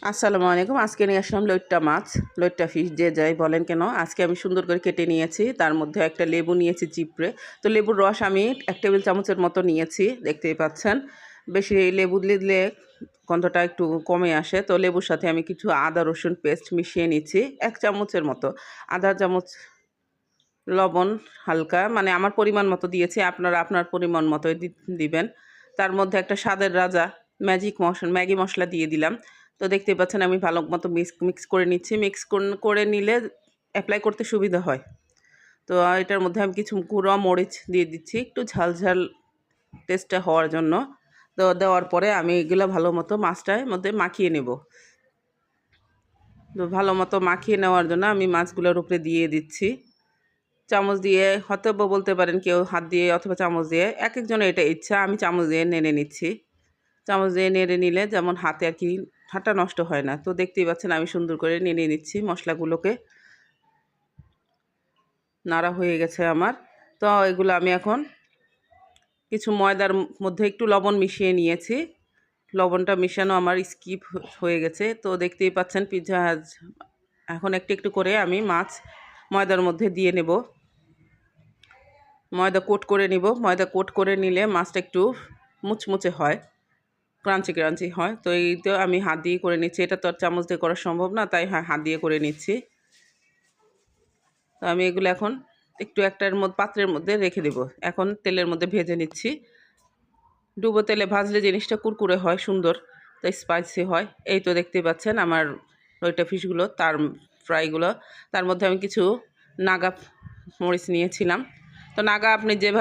আসসালামু আলাইকুম। আজকে নিয়ে আসলাম লইট্টা মাছ, লইট্টা ফিশ যে যাই বলেন কেন। আজকে আমি সুন্দর করে কেটে নিয়েছি, তার মধ্যে একটা লেবু নিয়েছি চিপড়ে। তো লেবুর রস আমি 1 টেবিল চামচের মতো নিয়েছি, দেখতেই পাচ্ছেন। বেশি লেবু দিলে গন্ধটা একটু কমে আসে। তো লেবুর সাথে আমি কিছু আদা রসুন পেস্ট মিশিয়ে নিচ্ছি 1 চামচের মতো। আধা চামচ লবণ হালকা, মানে আমার পরিমাণ মতো দিয়েছি, আপনারা আপনার পরিমাণ মতোই দিবেন। তার মধ্যে একটা স্বাদের রাজা ম্যাগি মশলা দিয়ে দিলাম। তো দেখতেই পাচ্ছেন আমি ভালো মতো মিক্স করে নিচ্ছি। মিক্স করে নিলে অ্যাপ্লাই করতে সুবিধা হয়। তো এটার মধ্যে আমি কিছু গুঁড়ো মরিচ দিয়ে দিচ্ছি একটু ঝাল ঝাল টেস্টটা হওয়ার জন্য। তো দেওয়ার পরে আমি এগুলো ভালো মতো মাছটার মধ্যে মাখিয়ে নেব। তো ভালো মতো মাখিয়ে নেওয়ার জন্য আমি মাছগুলোর উপরে দিয়ে দিচ্ছি। চামচ দিয়ে হয়তো বলতে পারেন কেউ হাত দিয়ে অথবা চামচ দিয়ে, এক একজনের এটা ইচ্ছা। আমি চামচ দিয়ে নেড়ে নিচ্ছি। চামচ দিয়ে নেড়ে নিলে যেমন হাতে আর কি হাতটা নষ্ট হয় না। তো দেখতেই পাচ্ছেন আমি সুন্দর করে নেড়ে নিচ্ছি মশলাগুলোকে। নাড়া হয়ে গেছে আমার। তো এগুলো আমি এখন কিছু ময়দার মধ্যে একটু লবণ মিশিয়ে নিয়েছি। লবণটা মিশানো আমার স্কিপ হয়ে গেছে। তো দেখতেই পাচ্ছেন পিৎজা এখন একটু একটু করে আমি মাছ ময়দার মধ্যে দিয়ে নেব। ময়দা কোট করে নিব। ময়দা কোট করে নিলে মাছটা একটু মুচমুচে হয়, ক্রাঞ্চি ক্রাঞ্চি হয়। তো এই তো আমি হাত দিয়ে করে নিচ্ছি। এটা তো আর চামচ দিয়ে করা সম্ভব না, তাই হাত দিয়ে করে নিচ্ছি। তো আমি এগুলো এখন একটু একটার মধ্যে পাত্রের মধ্যে রেখে দেব। এখন তেলের মধ্যে ভেজে নিচ্ছি। ডুবো তেলে ভাজলে জিনিসটা কুরকুরে হয়, সুন্দর, তাই স্পাইসি হয়। এই তো দেখতেই পাচ্ছেন আমার লইট্টা ফিশগুলো, তার ফ্রাইগুলো। তার মধ্যে আমি কিছু নাগা মরিচ নিয়েছিলাম। তো নাগা আপনি যেভাবে